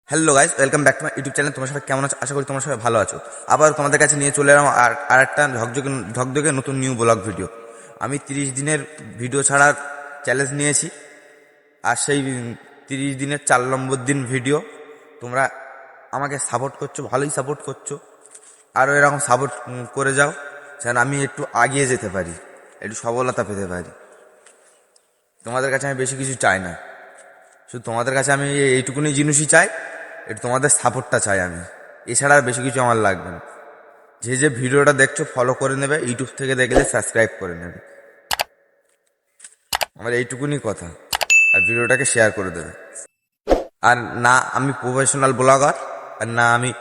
Hello guys, welcome back to my YouTube channel. তোমার সবাই কেমন আছো? আশা করি তোমার সবাই ভালো আছো। আবার তোমাদের কাছে নিয়ে চলে এলাম আর একটা ঝকঝকে নতুন নিউ ব্লগ ভিডিও। আমি 30 দিনের ভিডিও ছাড়ার চ্যালেঞ্জ নিয়েছি, আর সেই 30 দিনের 4 নম্বর দিন ভিডিও। তোমরা আমাকে সাপোর্ট করছো, ভালোই সাপোর্ট করছো, আরও এরকম সাপোর্ট করে যাও যেন আমি একটু আগিয়ে যেতে পারি, একটু সফলতা পেতে পারি। তোমাদের কাছে আমি বেশি কিছু চাই না, শুধু তোমাদের কাছে আমি এইটুকুনি জিনিসই চাই, একটু তোমাদের সাপোর্টটা চাই আমি। এছাড়া আর বেশি কিছু আমার লাগবে না। যে যে ভিডিওটা দেখছো ফলো করে নেবে, ইউটিউব থেকে দেখলে সাবস্ক্রাইব করে নেবে, আমার এইটুকুনি কথা। আর ভিডিওটাকে শেয়ার করে দেবে। আর না আমি প্রফেশনাল ব্লগার, আর না আমি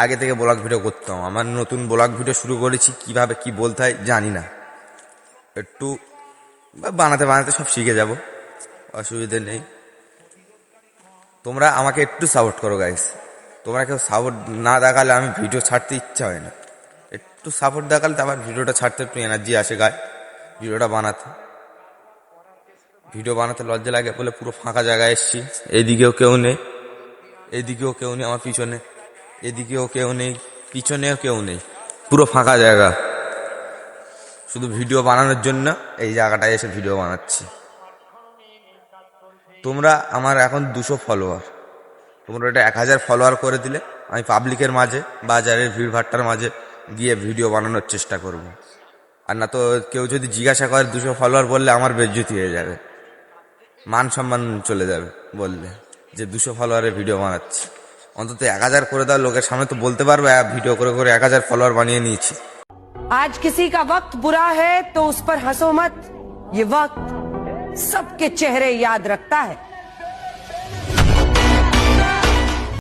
আগে থেকে ব্লগ ভিডিও করতাম। আমার নতুন ব্লগ ভিডিও শুরু করেছি, কিভাবে কি বলতে হয় জানি না, একটু বানাতে বানাতে সব শিখে যাব, অসুবিধে নেই। তোমরা আমাকে একটু সাপোর্ট করো গাইস। তোমরা কেউ সাপোর্ট না দেখালে আমি ভিডিও ছাড়তে ইচ্ছা হয় না। একটু সাপোর্ট দেখালে তো আবার ভিডিওটা ছাড়তে একটু এনার্জি আসে গায়ে, ভিডিওটা বানাতে। ভিডিও বানাতে লজ্জা লাগে বলে পুরো ফাঁকা জায়গায় এসছি। এদিকেও কেউ নেই, এদিকেও কেউ নেই, আমার পিছনে এদিকেও কেউ নেই, পিছনেও কেউ নেই, পুরো ফাঁকা জায়গা। শুধু ভিডিও বানানোর জন্য এই জায়গাটায় এসে ভিডিও বানাচ্ছি। তোমরা আমার এখন 200 ফলোয়ার, তোমরা এটা 1000 ফলোয়ার করে দিলে আমি পাবলিকের মাঝে, বাজারের ভিড়ভাট্টার মাঝে গিয়ে ভিডিও বানানোর চেষ্টা করব। আর না তো কেউ যদি জিজ্ঞাসা করে 200 ফলোয়ার বললে আমার বেজ্জতি হয়ে যাবে, মান সম্মান চলে যাবে বললে যে 200 ফলোয়ারের ভিডিও বানাচ্ছি। অন্তত 1000 করে দাও, লোকের সামনে তো বলতে পারবে ভিডিও করে করে 1000 ফলোয়ার বানিয়ে নিয়েছি। आज किसी का वक्त बुरा है तो उस पर हंसो मत, ये वक्त सबके चेहरे याद रखता है।